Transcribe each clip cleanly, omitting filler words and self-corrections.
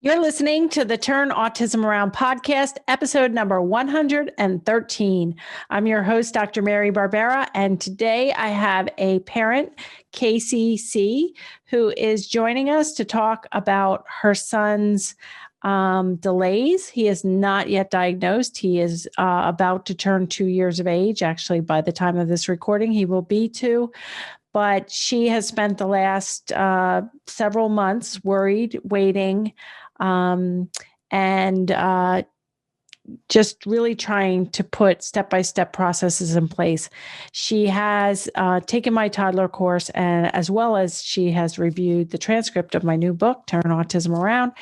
You're listening to the Turn Autism Around podcast, episode number 113. I'm your host, Dr. Mary Barbera, and today I have a parent, Casey C., who is joining us to talk about her son's delays. He is not yet diagnosed. He is about to turn 2 years of age. Actually, by the time of this recording, he will be 2. But she has spent the last several months worried, waiting, and just really trying to put step-by-step processes in place. She has taken my toddler course, and as well as she has reviewed the transcript of my new book, Turn Autism Around.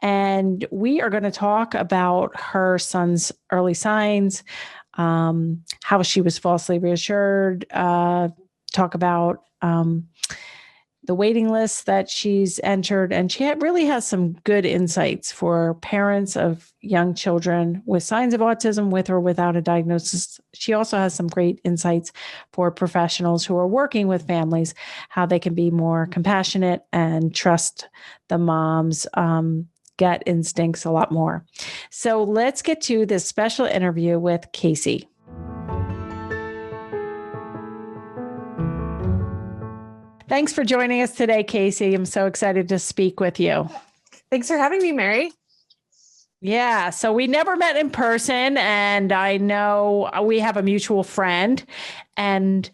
And we are going to talk about her son's early signs, how she was falsely reassured, talk about the waiting list that she's entered. And she really has some good insights for parents of young children with signs of autism, with or without a diagnosis. She also has some great insights for professionals who are working with families, how they can be more compassionate and trust the mom's gut instincts a lot more. So let's get to this special interview with Casey. Thanks for joining us today, Casey. I'm so excited to speak with you. Thanks for having me, Mary. Yeah, so we never met in person, and I know we have a mutual friend. And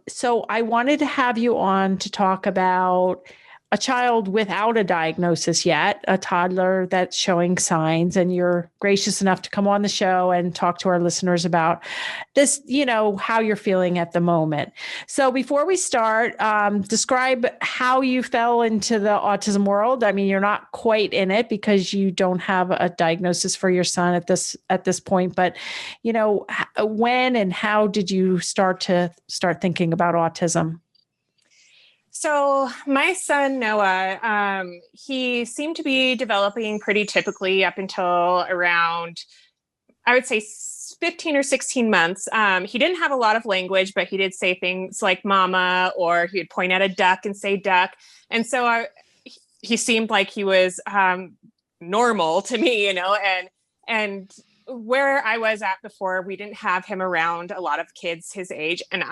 so I wanted to have you on to talk about a child without a diagnosis yet, a toddler that's showing signs, and you're gracious enough to come on the show and talk to our listeners about this, how you're feeling at the moment. So before we start, describe how you fell into the autism world. I mean, you're not quite in it because you don't have a diagnosis for your son at this point, but when and how did you start thinking about autism? So my son, Noah, he seemed to be developing pretty typically up until around, I would say 15 or 16 months. He didn't have a lot of language, but he did say things like mama, or he would point at a duck and say duck. And so he seemed like he was normal to me, and where I was at before, we didn't have him around a lot of kids his age. And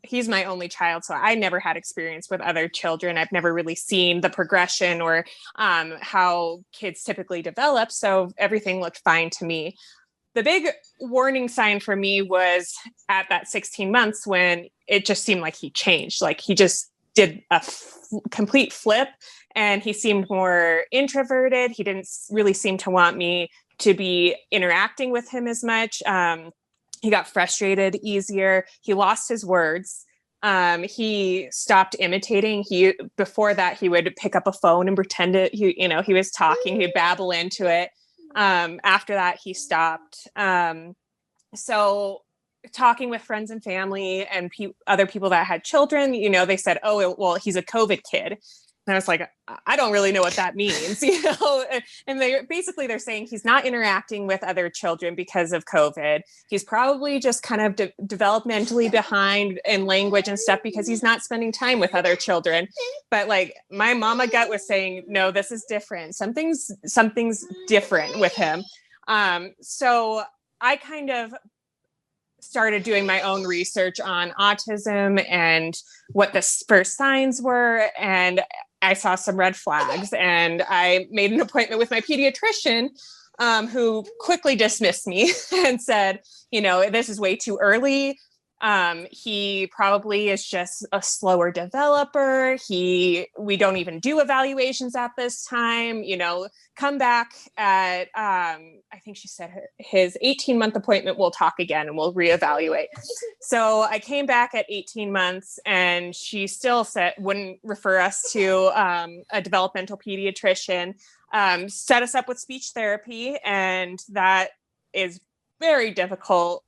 he's my only child, so I never had experience with other children. I've never really seen the progression or how kids typically develop. So everything looked fine to me. The big warning sign for me was at that 16 months when it just seemed like he changed. Like he just did a complete flip, and he seemed more introverted. He didn't really seem to want me to be interacting with him as much. He got frustrated easier. He lost his words. He stopped imitating. Before that, he would pick up a phone and pretend he was talking. He'd babble into it. After that, he stopped. So talking with friends and family and other people that had children, they said, oh, well, he's a COVID kid. And I was like, I don't really know what that means, and they're saying he's not interacting with other children because of COVID. He's probably just kind of developmentally behind in language and stuff because he's not spending time with other children. But like my mama gut was saying, no, this is different. Something's different with him. So I kind of started doing my own research on autism and what the first signs were. And I saw some red flags, and I made an appointment with my pediatrician, who quickly dismissed me and said, this is way too early. He probably is just a slower developer. We don't even do evaluations at this time, come back at, I think she said his 18-month appointment, we'll talk again and we'll reevaluate. So I came back at 18 months and she still wouldn't refer us to a developmental pediatrician, set us up with speech therapy. And that is very difficult,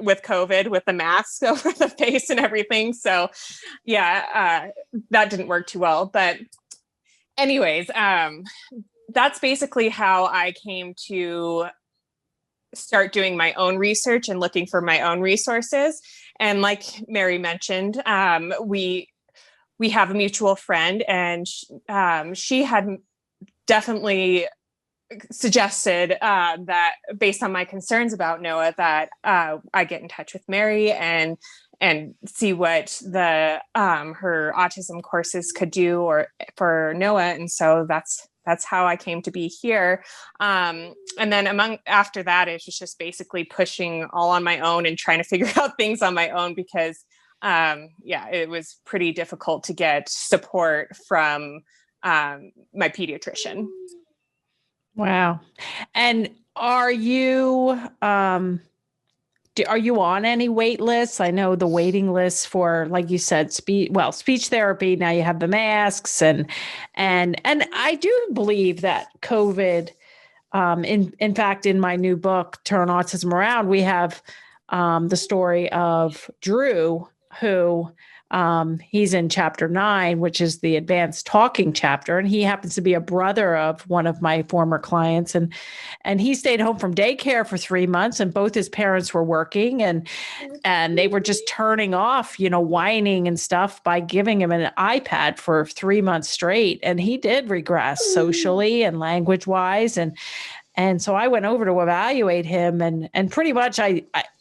with COVID, with the mask over the face and everything. So that didn't work too well. But anyways, that's basically how I came to start doing my own research and looking for my own resources. And like Mary mentioned, we have a mutual friend, and she had definitely suggested that based on my concerns about Noah, that I get in touch with Mary and see what the her autism courses could do or for Noah. And so that's how I came to be here. And then after that, it was just basically pushing all on my own and trying to figure out things on my own because it was pretty difficult to get support from my pediatrician. Wow. And are you on any wait lists? I know the waiting lists for, like you said, speech therapy. Now you have the masks and I do believe that COVID, in fact, in my new book, Turn Autism Around, we have the story of Drew, who he's in chapter 9, which is the advanced talking chapter. And he happens to be a brother of one of my former clients. And he stayed home from daycare for 3 months, and both his parents were working, and they were just turning off, whining and stuff by giving him an iPad for 3 months straight. And he did regress socially and language wise. And so I went over to evaluate him, and pretty much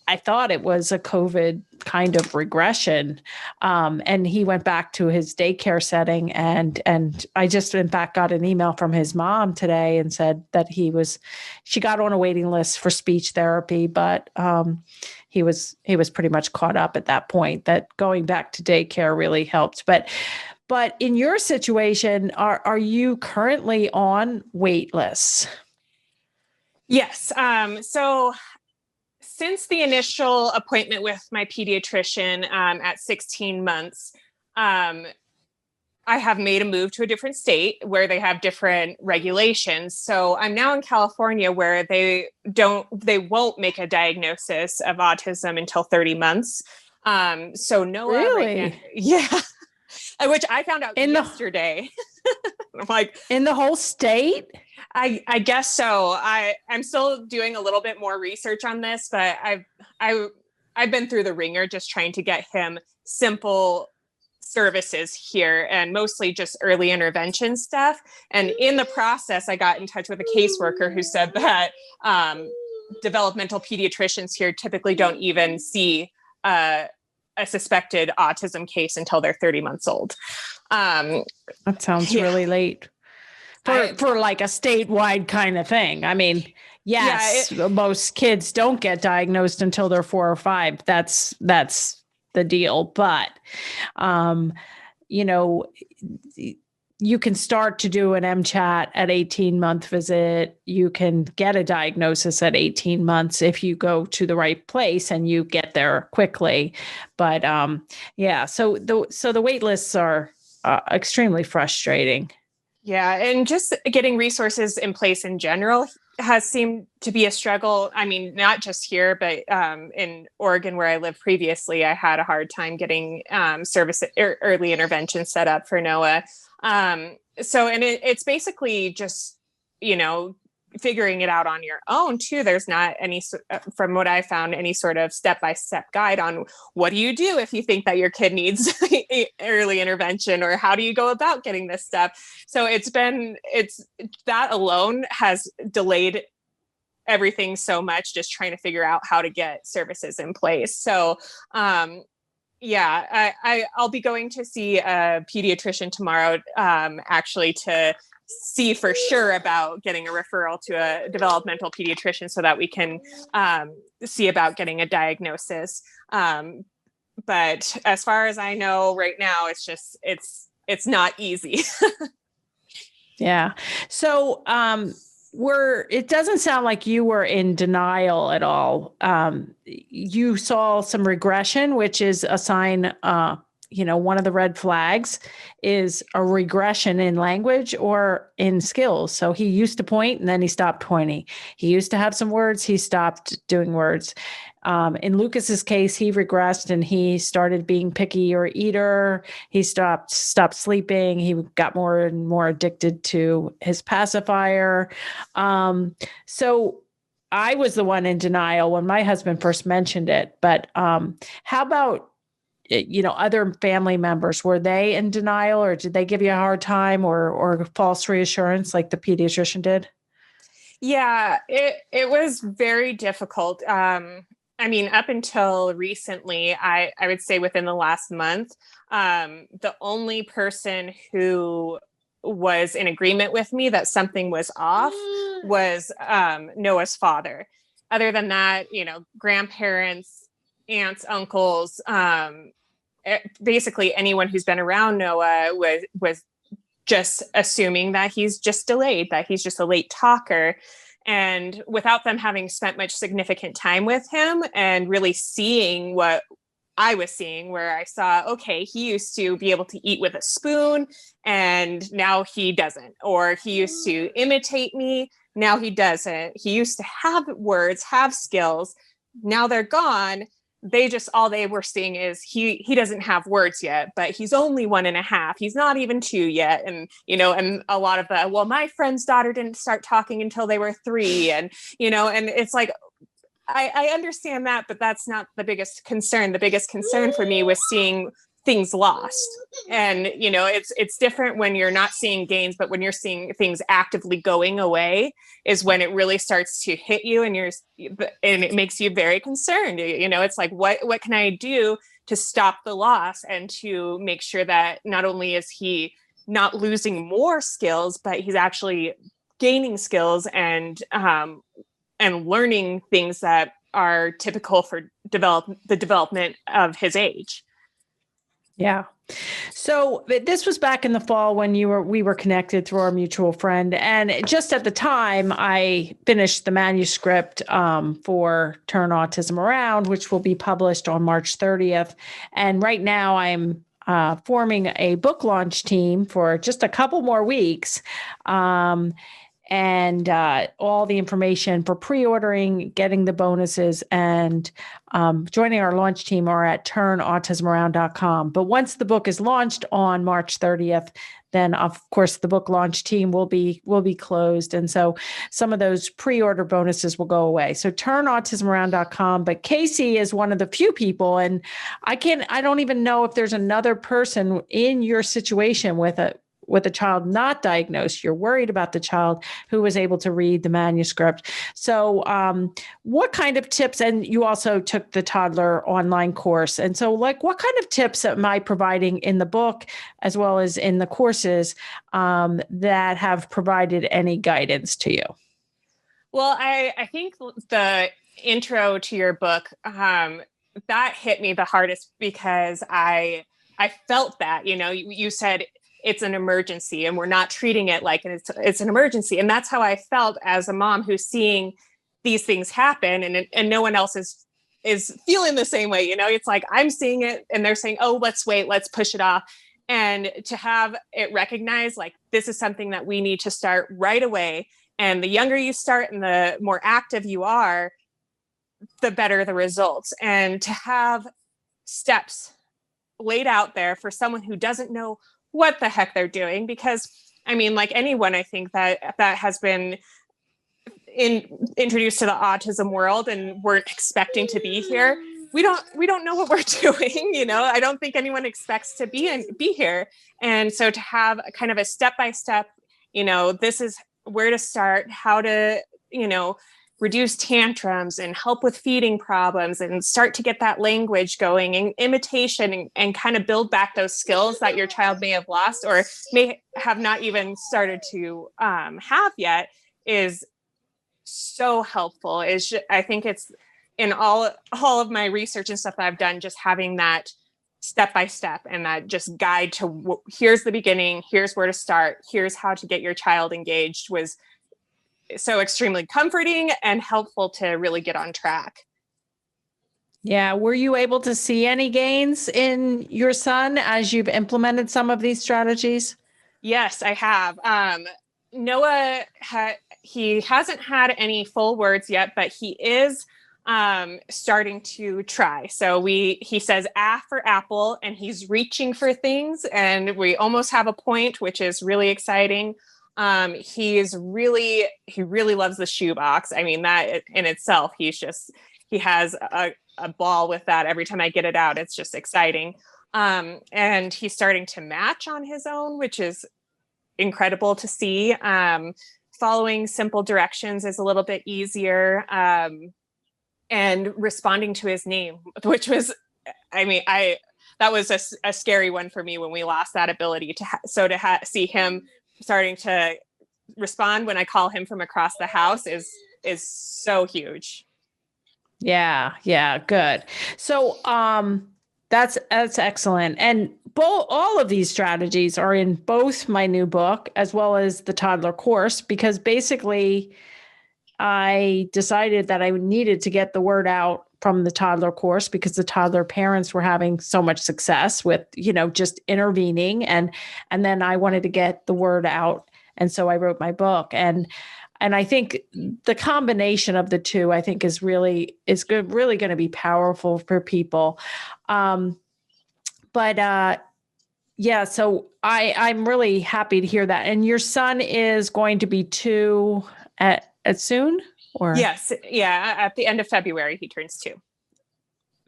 I thought it was a COVID kind of regression. And he went back to his daycare setting. And I just, in fact, got an email from his mom today and said that she got on a waiting list for speech therapy, but he was pretty much caught up at that point, that going back to daycare really helped. But in your situation, are you currently on wait lists? Yes. So since the initial appointment with my pediatrician at 16 months, I have made a move to a different state where they have different regulations. So I'm now in California, where they won't make a diagnosis of autism until 30 months. So Noah, really? right now, yeah, which I found out yesterday. I'm like, in the whole state? I guess so. I'm still doing a little bit more research on this, but I've been through the ringer just trying to get him simple services here, and mostly just early intervention stuff. And in the process, I got in touch with a caseworker who said that developmental pediatricians here typically don't even see a suspected autism case until they're 30 months old. That sounds really late for like a statewide kind of thing. I mean, yes, most kids don't get diagnosed until they're 4 or 5. That's the deal. But, you can start to do an MChat at 18-month visit. You can get a diagnosis at 18 months if you go to the right place and you get there quickly. But so the wait lists are extremely frustrating. Yeah, and just getting resources in place in general has seemed to be a struggle. I mean, not just here, but in Oregon, where I lived previously, I had a hard time getting early intervention set up for Noah. It's basically just, figuring it out on your own too. There's not any, from what I found, any sort of step-by-step guide on what do you do if you think that your kid needs early intervention, or how do you go about getting this stuff. So that alone has delayed everything so much, just trying to figure out how to get services in place. So, I'll be going to see a pediatrician tomorrow, actually, to see for sure about getting a referral to a developmental pediatrician so that we can see about getting a diagnosis. But as far as I know right now, it's not easy. Yeah. So it doesn't sound like you were in denial at all. You saw some regression, which is a sign, one of the red flags is a regression in language or in skills. So he used to point and then he stopped pointing. He used to have some words. He stopped doing words. In Lucas's case, he regressed and he started being picky or eater. He stopped sleeping. He got more and more addicted to his pacifier. So I was the one in denial when my husband first mentioned it. But how about other family members, were they in denial, or did they give you a hard time, or false reassurance like the pediatrician did? Yeah, it was very difficult. I mean, up until recently, I would say within the last month, the only person who was in agreement with me that something was off was Noah's father. Other than that, grandparents, aunts, uncles, basically anyone who's been around Noah was just assuming that he's just delayed, that he's just a late talker. And without them having spent much significant time with him and really seeing what I was seeing, where I saw, okay, he used to be able to eat with a spoon and now he doesn't. Or he used to imitate me, now he doesn't. He used to have words, have skills, now they're gone. All they were seeing is he doesn't have words yet, but he's only 1.5. He's not even 2 yet. And, and a lot of the, well, my friend's daughter didn't start talking until they were 3. And, and it's like, I understand that, but that's not the biggest concern. The biggest concern for me was seeing things lost. And, it's different when you're not seeing gains, but when you're seeing things actively going away is when it really starts to hit you, and it makes you very concerned. It's like, what can I do to stop the loss and to make sure that not only is he not losing more skills, but he's actually gaining skills and learning things that are typical for the development of his age. Yeah. So this was back in the fall when we were connected through our mutual friend. And just at the time, I finished the manuscript for Turn Autism Around, which will be published on March 30th. And right now I'm forming a book launch team for just a couple more weeks. And all the information for pre-ordering, getting the bonuses, and joining our launch team are at turnautismaround.com. But once the book is launched on March 30th, then of course the book launch team will be closed. And so some of those pre-order bonuses will go away. So turnautismaround.com. But Casey is one of the few people, and I don't even know if there's another person in your situation with a child not diagnosed. You're worried about the child who was able to read the manuscript. So what kind of tips, and you also took the toddler online course. And so what kind of tips am I providing in the book as well as in the courses that have provided any guidance to you? Well, I think the intro to your book, that hit me the hardest because I felt that, you said, it's an emergency and we're not treating it like it's an emergency. And that's how I felt as a mom who's seeing these things happen and no one else is feeling the same way. It's like, I'm seeing it and they're saying, oh, let's wait, let's push it off. And to have it recognized, like, this is something that we need to start right away. And the younger you start and the more active you are, the better the results. And to have steps laid out there for someone who doesn't know what the heck they're doing, because I mean, like anyone, I think that has been introduced to the autism world and weren't expecting to be here. We don't know what we're doing. I don't think anyone expects to be here. And so to have a kind of a step-by-step, this is where to start, how to, reduce tantrums and help with feeding problems and start to get that language going and imitation and kind of build back those skills that your child may have lost or may have not even started to have yet is so helpful. I think it's in all of my research and stuff that I've done, just having that step-by-step and that just guide to here's the beginning, here's where to start, here's how to get your child engaged was so extremely comforting and helpful to really get on track. Yeah. Were you able to see any gains in your son as you've implemented some of these strategies? Yes, I have. Noah, he hasn't had any full words yet, but he is starting to try. So he says "ah" for apple, and he's reaching for things, and we almost have a point, which is really exciting. He really loves the shoebox. I mean, that in itself, he's just he has a ball with that. Every time I get it out, it's just exciting. And he's starting to match on his own, which is incredible to see. Following simple directions is a little bit easier. And responding to his name, which was, that was a scary one for me when we lost that ability to see him starting to respond when I call him from across the house is so huge. Yeah. Yeah. Good. So, that's excellent. And all of these strategies are in both my new book as well as the toddler course, because basically I decided that I needed to get the word out from the toddler course because the toddler parents were having so much success with, just intervening. And then I wanted to get the word out. And so I wrote my book. And I think the combination of the two, I think really going to be powerful for people. Yeah, so I'm really happy to hear that. And your son is going to be 2 at soon, or? Yes. Yeah. At the end of February, he turns 2.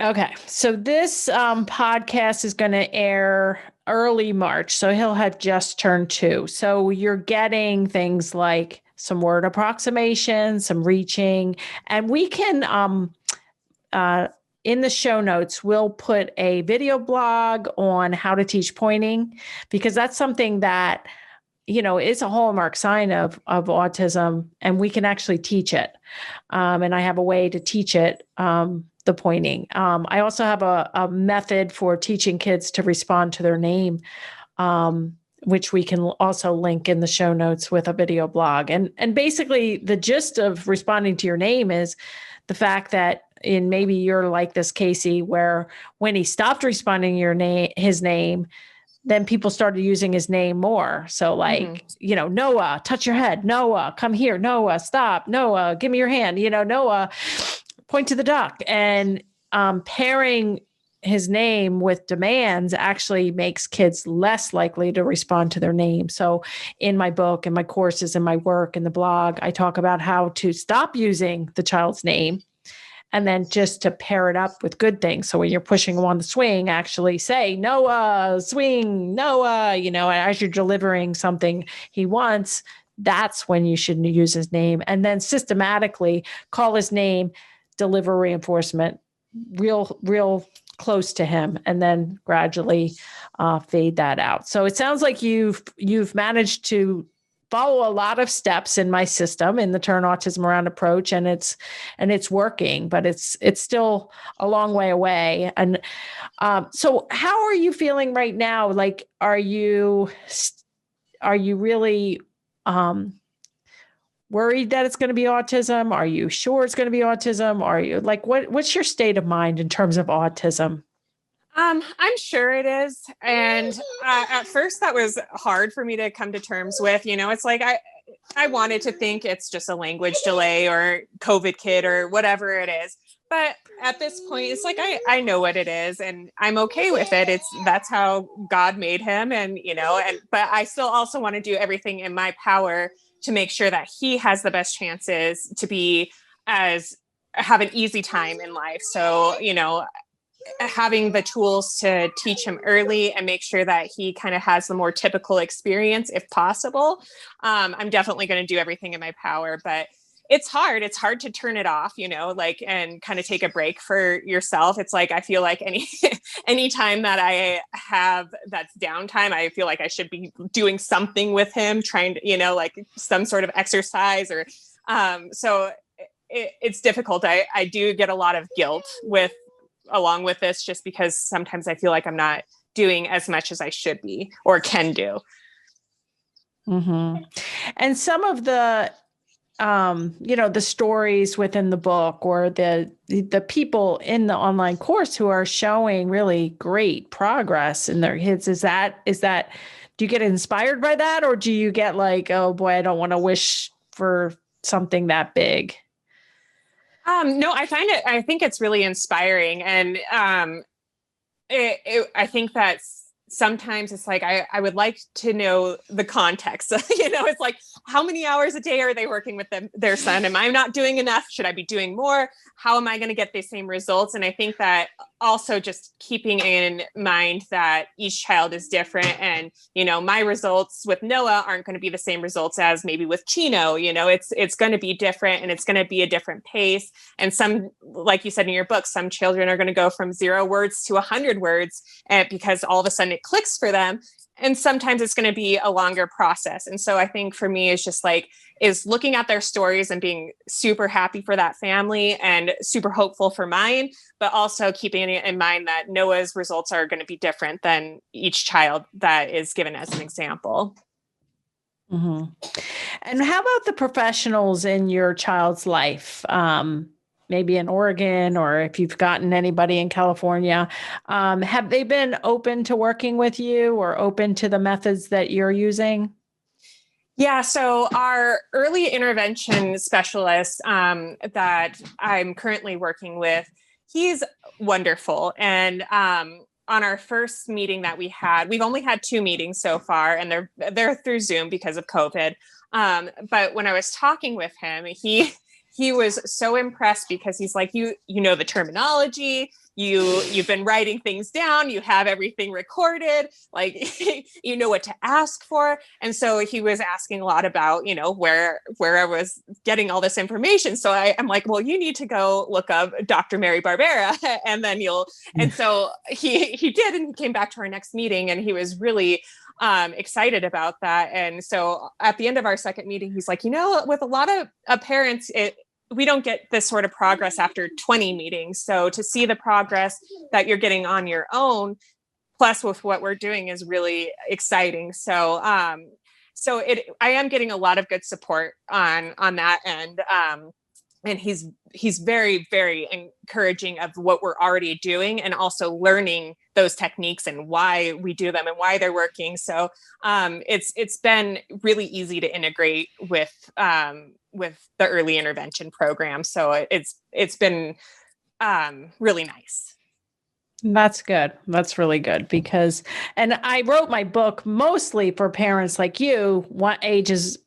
Okay. So this podcast is going to air early March. So he'll have just turned 2. So you're getting things like some word approximation, some reaching, and we can, in the show notes, we'll put a video blog on how to teach pointing, because that's something that, is a hallmark sign of autism, and we can actually teach it. And I have a way to teach it, the pointing. I also have a method for teaching kids to respond to their name, which we can also link in the show notes with a video blog. And basically the gist of responding to your name is the fact that maybe you're like this, Casey, where when he stopped responding his name, then people started using his name more. So like, Noah, touch your head. Noah, come here. Noah, stop. Noah, give me your hand. Noah, point to the duck. And pairing his name with demands actually makes kids less likely to respond to their name. So in my book and my courses and my work and the blog, I talk about how to stop using the child's name and then just to pair it up with good things. So when you're pushing him on the swing, actually say, Noah, swing, Noah, as you're delivering something he wants, that's when you should use his name. And then systematically call his name, deliver reinforcement real close to him, and then gradually fade that out. So it sounds like you've managed to follow a lot of steps in my system in the Turn Autism Around approach, and it's working, but it's still a long way away. And so how are you feeling right now? Like, are you really worried that it's going to be autism? Are you sure it's going to be autism? Are you like, what's your state of mind in terms of autism? I'm sure it is. And at first that was hard for me to come to terms with. It's like I wanted to think it's just a language delay or COVID kid or whatever it is. But at this point, it's like I know what it is and I'm okay with it. That's how God made him. And, but I still also want to do everything in my power to make sure that he has the best chances to have an easy time in life. So, having the tools to teach him early and make sure that he kind of has the more typical experience if possible. I'm definitely going to do everything in my power, but it's hard. It's hard to turn it off, and kind of take a break for yourself. It's like, I feel like any time that I have that's downtime, I feel like I should be doing something with him, trying to, like some sort of exercise or, so it's difficult. I do get a lot of guilt along with this, just because sometimes I feel like I'm not doing as much as I should be or can do. Mm-hmm. And some of the, the stories within the book or the people in the online course who are showing really great progress in their kids, is that, do you get inspired by that? Or do you get like, oh boy, I don't want to wish for something that big? No, I think it's really inspiring. And I think that sometimes it's like, I would like to know the context. It's like, how many hours a day are they working with their son? Am I not doing enough? Should I be doing more? How am I going to get the same results? And I think that also just keeping in mind that each child is different, and, my results with Noah aren't going to be the same results as maybe with Chino. It's going to be different, and it's going to be a different pace. And some, like you said in your book, some children are going to go from 0 words to 100 words, because all of a sudden it clicks for them. And sometimes it's going to be a longer process. And so I think for me, it's just is looking at their stories and being super happy for that family and super hopeful for mine, but also keeping in mind that Noah's results are going to be different than each child that is given as an example. Mm-hmm. And how about the professionals in your child's life? Maybe in Oregon, or if you've gotten anybody in California, have they been open to working with you or open to the methods that you're using? Yeah, so our early intervention specialist that I'm currently working with, he's wonderful. And on our first meeting that we've only had 2 meetings so far, and they're through Zoom because of COVID. But when I was talking with him, he was so impressed, because he's like, you know the terminology, you've been writing things down, you have everything recorded, you know what to ask for. And so he was asking a lot about, where I was getting all this information. So I'm like, well, you need to go look up Dr. Mary Barbera, and then and so he did, and he came back to our next meeting, and he was really excited about that. And so at the end of our second meeting, he's like, with a lot of parents, we don't get this sort of progress after 20 meetings. So to see the progress that you're getting on your own, plus with what we're doing, is really exciting. So, I am getting a lot of good support on that end. And he's very, very encouraging of what we're already doing, and also learning those techniques and why we do them and why they're working. So it's been really easy to integrate with the early intervention program. So it's been really nice. That's good. That's really good, because, and I wrote my book mostly for parents like you,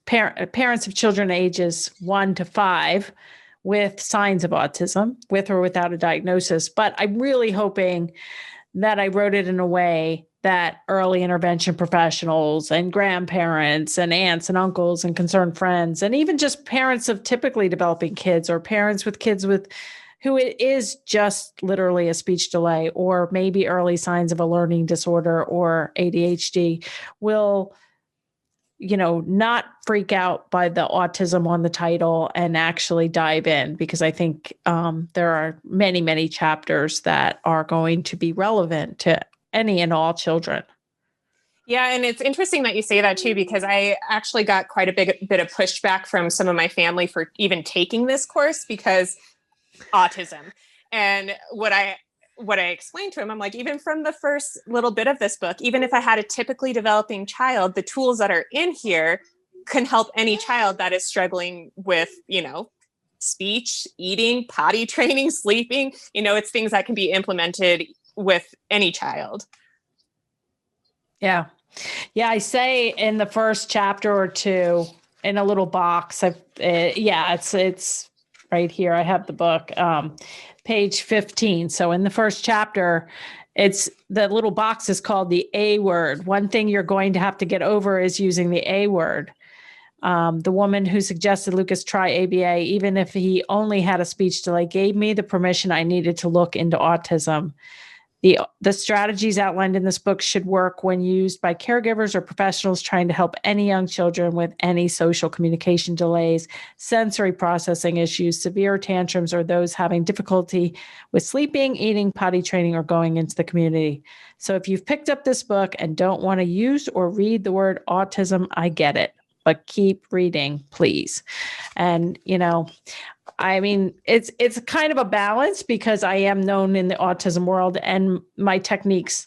parents of children ages 1 to 5 with signs of autism, with or without a diagnosis. But I'm really hoping that I wrote it in a way that early intervention professionals and grandparents and aunts and uncles and concerned friends, and even just parents of typically developing kids, or parents with kids who it is just literally a speech delay, or maybe early signs of a learning disorder or ADHD, will, not freak out by the autism on the title and actually dive in, because I think there are many, many chapters that are going to be relevant to any and all children. Yeah, and it's interesting that you say that too, because I actually got quite a bit of pushback from some of my family for even taking this course, because autism. And what I explained to him, I'm like, even from the first little bit of this book, even if I had a typically developing child, the tools that are in here can help any child that is struggling with, speech, eating, potty training, sleeping. It's things that can be implemented with any child. Yeah. Yeah. I say in the first chapter or 2 in a little box, it's right here. I have the book, page 15. So in the first chapter, it's the little box is called the A word. One thing you're going to have to get over is using the A word. The woman who suggested Lucas try ABA, even if he only had a speech delay, gave me the permission I needed to look into autism. The strategies outlined in this book should work when used by caregivers or professionals trying to help any young children with any social communication delays, sensory processing issues, severe tantrums, or those having difficulty with sleeping, eating, potty training, or going into the community. So if you've picked up this book and don't want to use or read the word autism, I get it, but keep reading, please. And, it's kind of a balance, because I am known in the autism world, and my techniques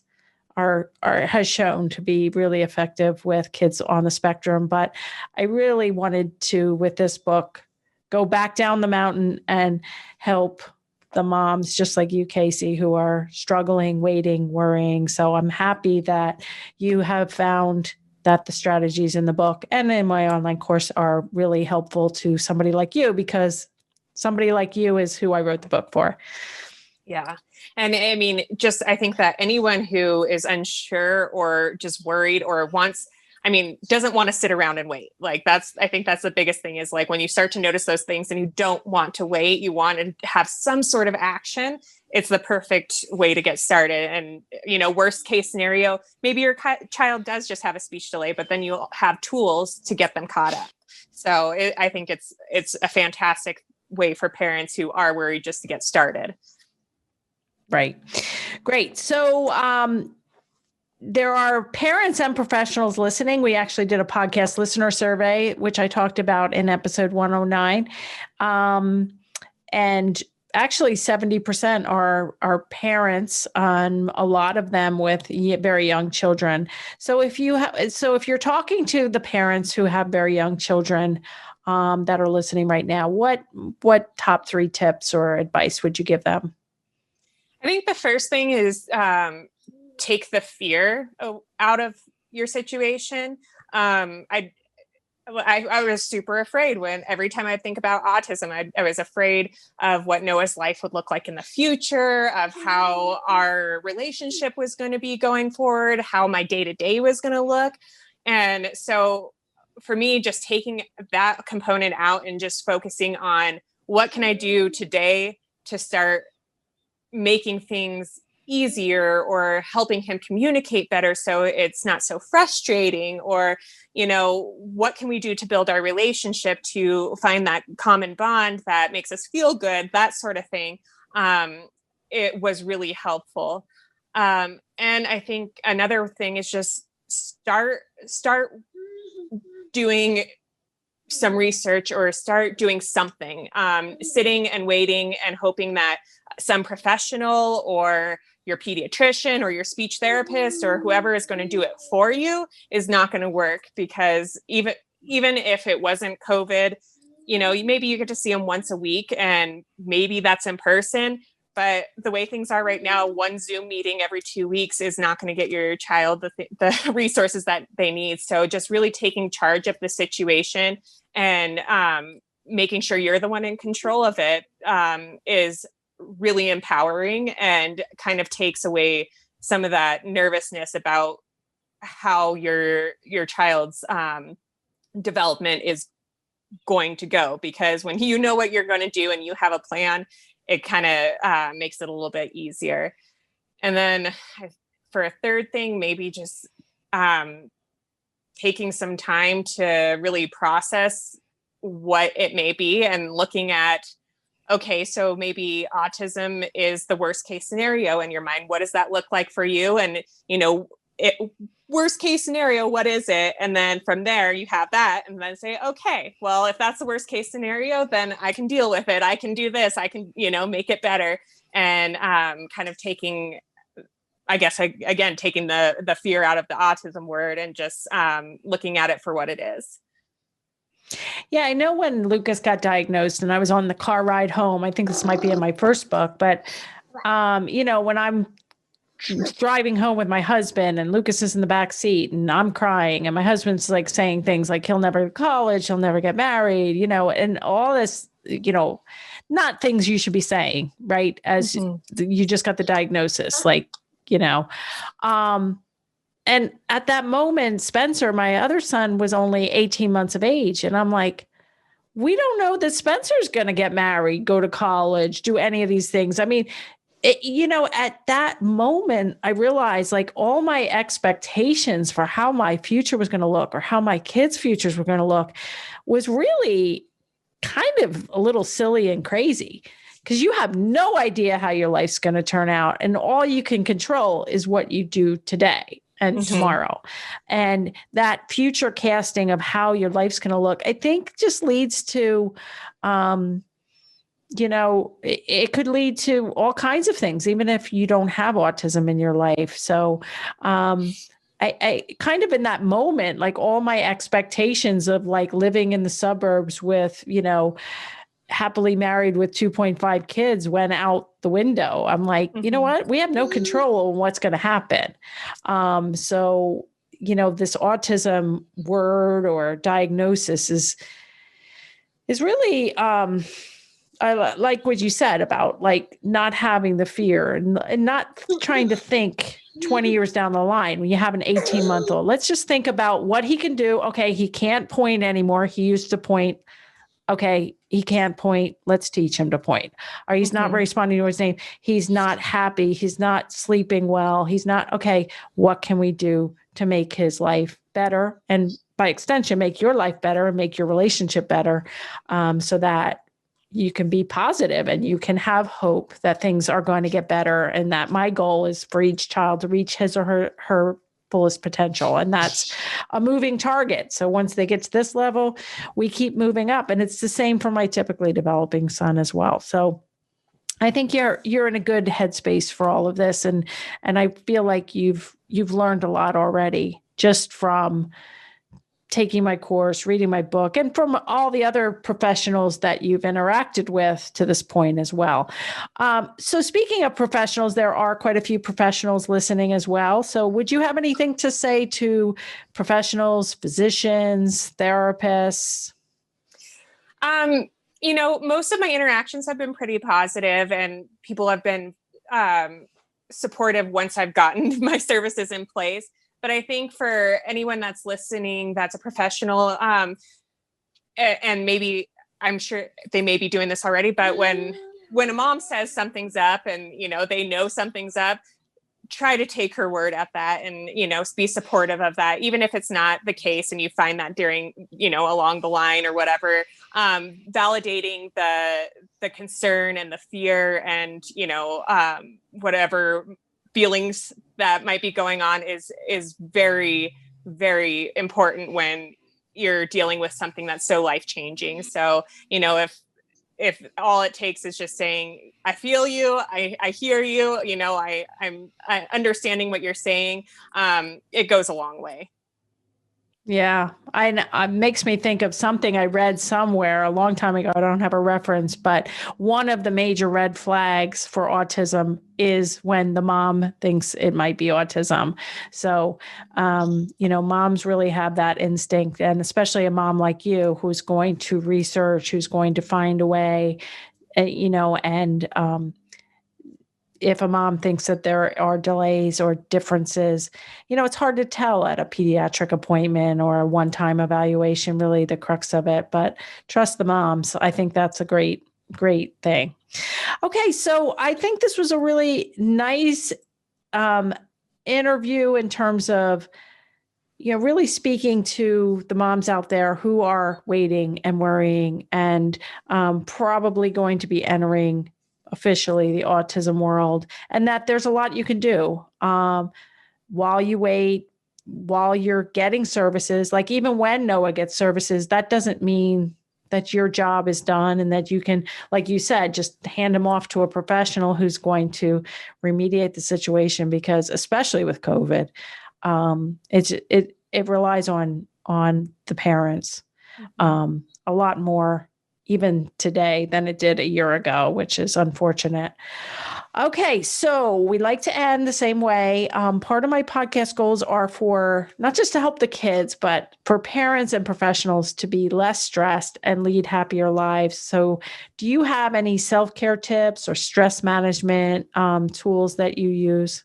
has shown to be really effective with kids on the spectrum. But I really wanted to, with this book, go back down the mountain and help the moms just like you, Casey, who are struggling, waiting, worrying. So I'm happy that you have found that the strategies in the book and in my online course are really helpful to somebody like you, because somebody like you is who I wrote the book for. Yeah. And I mean, just, I think that anyone who is unsure or just worried or doesn't want to sit around and wait. Like I think that's the biggest thing, is like when you start to notice those things and you don't want to wait, you want to have some sort of action. It's the perfect way to get started. And, worst case scenario, maybe your child does just have a speech delay, but then you'll have tools to get them caught up. So I think it's a fantastic way for parents who are worried just to get started. Right. Great. So, there are parents and professionals listening. We actually did a podcast listener survey, which I talked about in episode 109. And actually 70% are parents, on a lot of them with very young children. So if you're talking to the parents who have very young children, that are listening right now, what top 3 tips or advice would you give them? I think the first thing is, take the fear out of your situation. I was super afraid every time I think about autism, I was afraid of what Noah's life would look like in the future, of how our relationship was going to be going forward, how my day-to-day was going to look. And so for me, just taking that component out and just focusing on what can I do today to start making things easier, or helping him communicate better so it's not so frustrating, or what can we do to build our relationship to find that common bond that makes us feel good, that sort of thing. It was really helpful. And I think another thing is just start doing some research, or start doing something, sitting and waiting and hoping that some professional or your pediatrician or your speech therapist or whoever is going to do it for you is not going to work, because even if it wasn't COVID, maybe you get to see them once a week, and maybe that's in person. But the way things are right now, one Zoom meeting every 2 weeks is not going to get your child the resources that they need. So just really taking charge of the situation and making sure you're the one in control of it is really empowering, and kind of takes away some of that nervousness about how your child's development is going to go. Because when you know what you're going to do and you have a plan, it kind of makes it a little bit easier. And then for a third thing, maybe just taking some time to really process what it may be, and looking at, okay, so maybe autism is the worst case scenario in your mind. What does that look like for you? And, worst case scenario, what is it? And then from there you have that, and then say, okay, well, if that's the worst case scenario, then I can deal with it. I can do this. I can, make it better. And kind of taking, I guess, again, taking the fear out of the autism word, and just looking at it for what it is. Yeah, I know when Lucas got diagnosed and I was on the car ride home, I think this might be in my first book, but, when I'm driving home with my husband and Lucas is in the back seat and I'm crying and my husband's like saying things like he'll never go to college, he'll never get married, and all this, not things you should be saying, right? As you just got the diagnosis, and at that moment, Spencer, my other son, was only 18 months of age. And I'm like, we don't know that Spencer's going to get married, go to college, do any of these things. I mean, at that moment, I realized like all my expectations for how my future was going to look, or how my kids' futures were going to look, was really kind of a little silly and crazy, because you have no idea how your life's going to turn out. And all you can control is what you do today and tomorrow. And that future casting of how your life's going to look, I think just leads to, it could lead to all kinds of things, even if you don't have autism in your life. So, I kind of in that moment, like all my expectations of like living in the suburbs with, happily married with 2.5 kids went out the window. I'm like, you know what? We have no control on what's going to happen. So, this autism word or diagnosis is really, I like what you said about like not having the fear and not trying to think 20 years down the line when you have an 18-month-old. Let's just think about what he can do. Okay, he can't point anymore. He used to point. Okay, he can't point. Let's teach him to point. Or he's not responding to his name. He's not happy. He's not sleeping well. He's not, okay, what can we do to make his life better? And by extension, make your life better and make your relationship better, so that you can be positive and you can have hope that things are going to get better. And that my goal is for each child to reach his or her fullest potential. And that's a moving target. So once they get to this level, we keep moving up. And it's the same for my typically developing son as well. So I think you're in a good headspace for all of this. And I feel like you've learned a lot already just from taking my course, reading my book, and from all the other professionals that you've interacted with to this point as well. So speaking of professionals, there are quite a few professionals listening as well. So would you have anything to say to professionals, physicians, therapists? Most of my interactions have been pretty positive, and people have been supportive once I've gotten my services in place. But I think for anyone that's listening, that's a professional, and maybe I'm sure they may be doing this already, but when a mom says something's up and, they know something's up, try to take her word at that and, be supportive of that, even if it's not the case and you find that during, along the line or whatever, validating the concern and the fear and, whatever feelings that might be going on is very, very important when you're dealing with something that's so life-changing. So, if all it takes is just saying, I feel you, I hear you, I'm understanding what you're saying, it goes a long way. Yeah, it makes me think of something I read somewhere a long time ago. I don't have a reference, but one of the major red flags for autism is when the mom thinks it might be autism. So, moms really have that instinct, and especially a mom like you who's going to research, who's going to find a way, and if a mom thinks that there are delays or differences, it's hard to tell at a pediatric appointment or a one-time evaluation, really the crux of it, but trust the moms. I think that's a great, great thing. Okay. So I think this was a really nice interview in terms of, really speaking to the moms out there who are waiting and worrying and probably going to be entering officially the autism world, and that there's a lot you can do while you wait, while you're getting services. Like even when Noah gets services, that doesn't mean that your job is done and that you can, like you said, just hand him off to a professional who's going to remediate the situation, because especially with COVID, it relies on the parents a lot more even today than it did a year ago, which is unfortunate. Okay, so we like to end the same way. Part of my podcast goals are for not just to help the kids, but for parents and professionals to be less stressed and lead happier lives. So do you have any self-care tips or stress management tools that you use?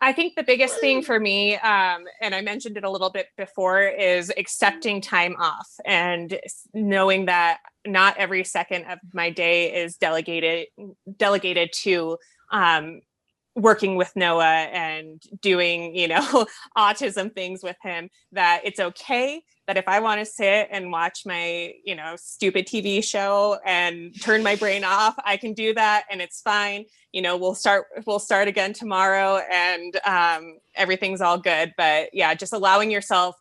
I think the biggest thing for me, and I mentioned it a little bit before, is accepting time off and knowing that not every second of my day is delegated to working with Noah and doing, autism things with him, that it's okay that if I want to sit and watch my, stupid TV show and turn my brain off, I can do that and it's fine. We'll start again tomorrow and everything's all good. But yeah, just allowing yourself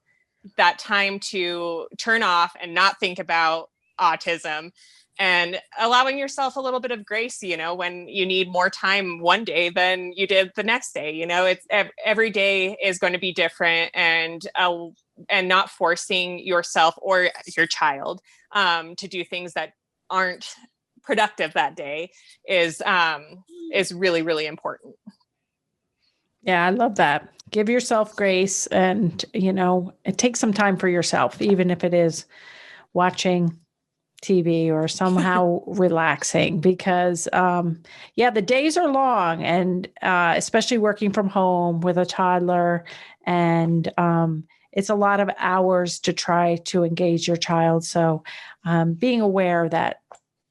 that time to turn off and not think about autism, and allowing yourself a little bit of grace, when you need more time one day than you did the next day. It's every day is going to be different, and not forcing yourself or your child to do things that aren't productive that day is really, really important. Yeah, I love that. Give yourself grace and, it takes some time for yourself, even if it is watching TV or somehow relaxing because, the days are long and especially working from home with a toddler and it's a lot of hours to try to engage your child. So being aware that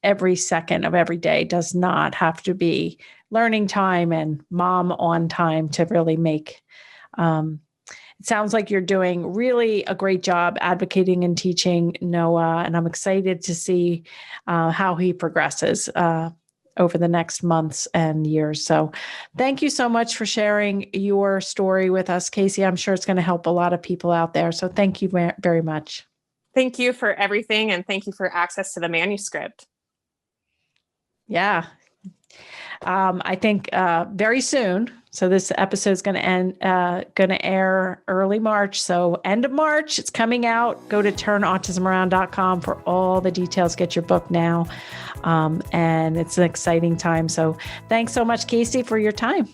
every second of every day does not have to be learning time and mom on time to really make it sounds like you're doing really a great job advocating and teaching Noah, and I'm excited to see how he progresses over the next months and years. So thank you so much for sharing your story with us, Casey. I'm sure it's going to help a lot of people out there. So thank you very much. Thank you for everything, and thank you for access to the manuscript. Yeah. I think very soon. So this episode is going to air early March. So end of March, it's coming out. Go to turnautismaround.com for all the details. Get your book now. And it's an exciting time. So thanks so much, Casey, for your time.